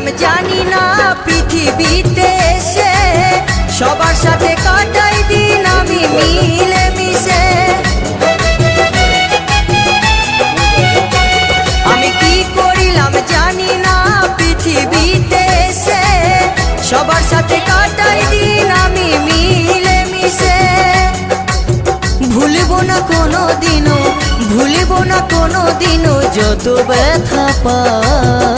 করিলাম জানি না পৃথিবীতে এসে সবার সাথে কাটাই দিন আমি মিলে মিশে। আমি কি করিলাম জানি না পৃথিবীতে এসে সবার সাথে কাটাই দিন আমি মিলে মিশে। ভুলব না কোনো দিনও, ভুলব না কোনো দিনও যত ব্যথা পাই।